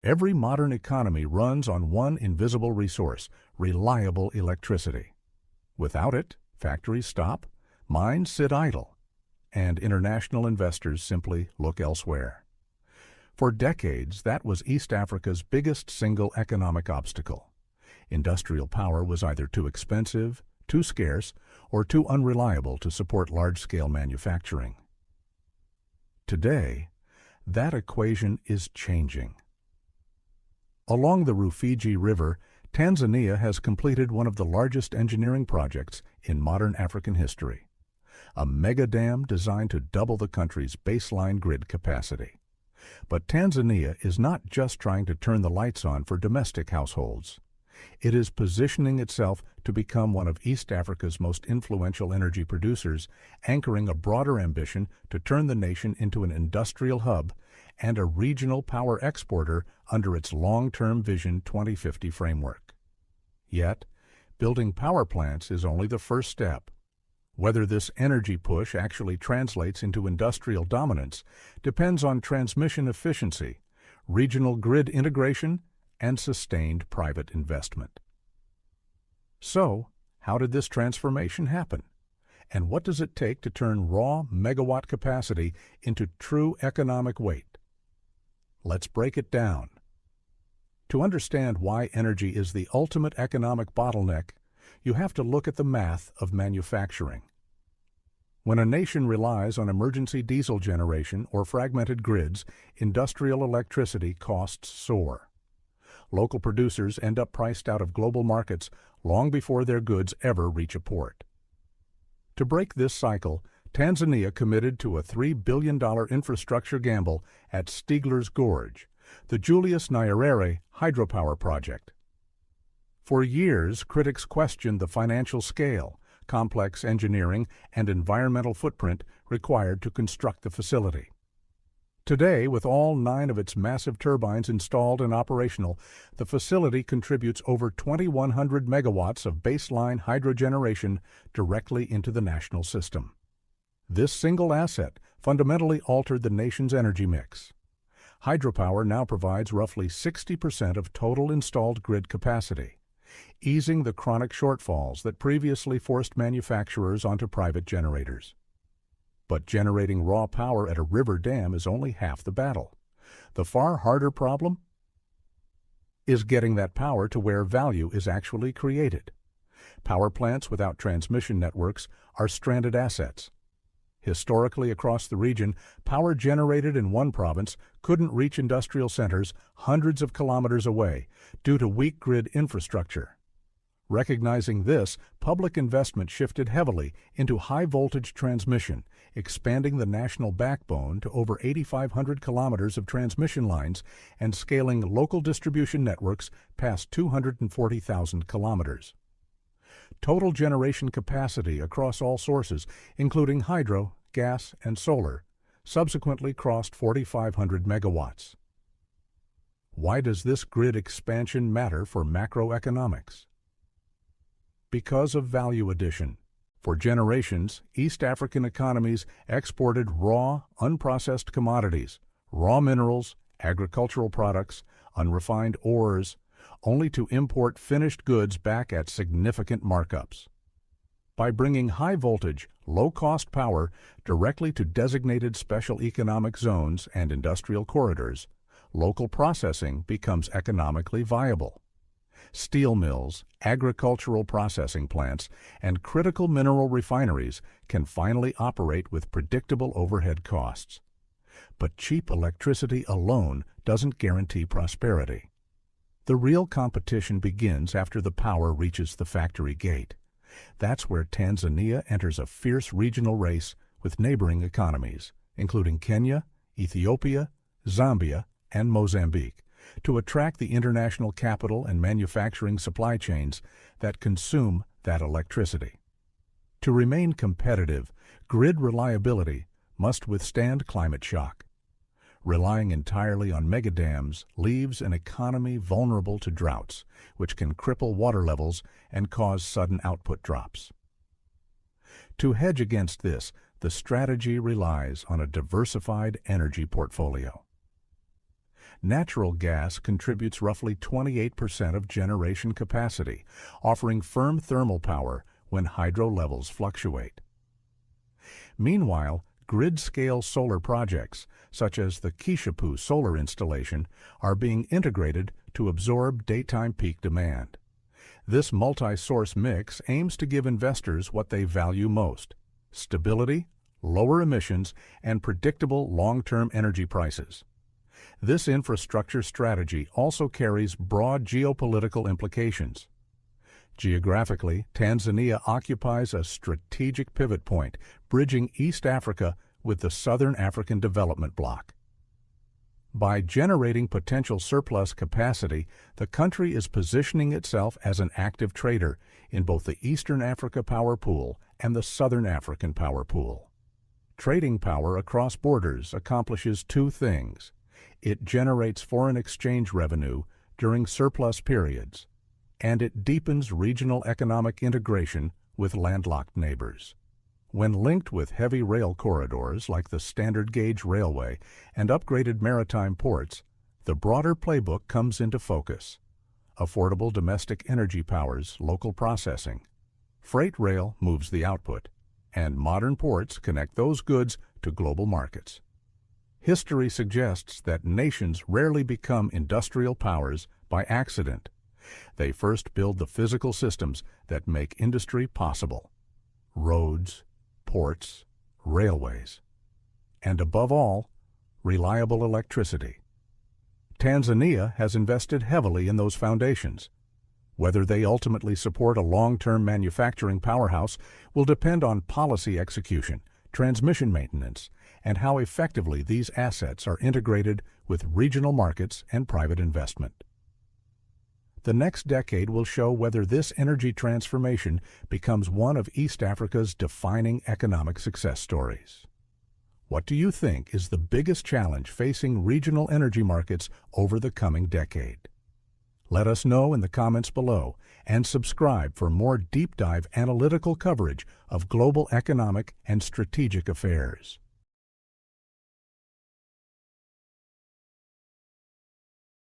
Every modern economy runs on one invisible resource, reliable electricity. Without it, factories stop, mines sit idle, and international investors simply look elsewhere. For decades, that was East Africa's biggest single economic obstacle. Industrial power was either too expensive, too scarce, or too unreliable to support large-scale manufacturing. Today, that equation is changing. Along the Rufiji River, Tanzania has completed one of the largest engineering projects in modern African history, a mega dam designed to double the country's baseline grid capacity. But Tanzania is not just trying to turn the lights on for domestic households. It is positioning itself to become one of East Africa's most influential energy producers, anchoring a broader ambition to turn the nation into an industrial hub and a regional power exporter under its long-term Vision 2050 framework. Yet, building power plants is only the first step. Whether this energy push actually translates into industrial dominance depends on transmission efficiency, regional grid integration, and sustained private investment. So, how did this transformation happen? And what does it take to turn raw megawatt capacity into true economic weight? Let's break it down. To understand why energy is the ultimate economic bottleneck, you have to look at the math of manufacturing. When a nation relies on emergency diesel generation or fragmented grids, industrial electricity costs soar. Local producers end up priced out of global markets long before their goods ever reach a port. To break this cycle, Tanzania committed to a $3 billion infrastructure gamble at Stigler's Gorge, the Julius Nyerere Hydropower Project. For years, critics questioned the financial scale, complex engineering, and environmental footprint required to construct the facility. Today, with all 9 of its massive turbines installed and operational, the facility contributes over 2,100 megawatts of baseline hydro generation directly into the national system. This single asset fundamentally altered the nation's energy mix. Hydropower now provides roughly 60% of total installed grid capacity, easing the chronic shortfalls that previously forced manufacturers onto private generators. But generating raw power at a river dam is only half the battle. The far harder problem is getting that power to where value is actually created. Power plants without transmission networks are stranded assets. Historically, across the region, power generated in one province couldn't reach industrial centers hundreds of kilometers away due to weak grid infrastructure. Recognizing this, public investment shifted heavily into high-voltage transmission, expanding the national backbone to over 8,500 kilometers of transmission lines and scaling local distribution networks past 240,000 kilometers. Total generation capacity across all sources, including hydro, gas, and solar, subsequently crossed 4,500 megawatts. Why does this grid expansion matter for macroeconomics? Because of value addition. For generations, East African economies exported raw, unprocessed commodities, raw minerals, agricultural products, unrefined ores, only to import finished goods back at significant markups. By bringing high-voltage, low-cost power directly to designated special economic zones and industrial corridors, local processing becomes economically viable. Steel mills, agricultural processing plants, and critical mineral refineries can finally operate with predictable overhead costs. But cheap electricity alone doesn't guarantee prosperity. The real competition begins after the power reaches the factory gate. That's where Tanzania enters a fierce regional race with neighboring economies, including Kenya, Ethiopia, Zambia, and Mozambique, to attract the international capital and manufacturing supply chains that consume that electricity. To remain competitive, grid reliability must withstand climate shock. Relying entirely on megadams leaves an economy vulnerable to droughts, which can cripple water levels and cause sudden output drops. To hedge against this, the strategy relies on a diversified energy portfolio. natural gas contributes roughly 28% of generation capacity, offering firm thermal power when hydro levels fluctuate. Meanwhile, grid-scale solar projects, such as the Kishapu solar installation, are being integrated to absorb daytime peak demand. This multi-source mix aims to give investors what they value most: stability, lower emissions, and predictable long-term energy prices. This infrastructure strategy also carries broad geopolitical implications. Geographically, Tanzania occupies a strategic pivot point, bridging East Africa with the Southern African Development Bloc. By generating potential surplus capacity, the country is positioning itself as an active trader in both the Eastern Africa Power Pool and the Southern African Power Pool. Trading power across borders accomplishes two things. It generates foreign exchange revenue during surplus periods, and it deepens regional economic integration with landlocked neighbors. When linked with heavy rail corridors like the standard gauge railway and upgraded maritime ports, the broader playbook comes into focus. Affordable domestic energy powers local processing. Freight rail moves the output, and modern ports connect those goods to global markets. History suggests that nations rarely become industrial powers by accident. They first build the physical systems that make industry possible: roads, ports, railways, and above all, reliable electricity. Tanzania has invested heavily in those foundations. Whether they ultimately support a long-term manufacturing powerhouse will depend on policy execution, transmission maintenance, and how effectively these assets are integrated with regional markets and private investment. The next decade will show whether this energy transformation becomes one of East Africa's defining economic success stories. What do you think is the biggest challenge facing regional energy markets over the coming decade? Let us know in the comments below, and subscribe for more deep dive analytical coverage of global economic and strategic affairs.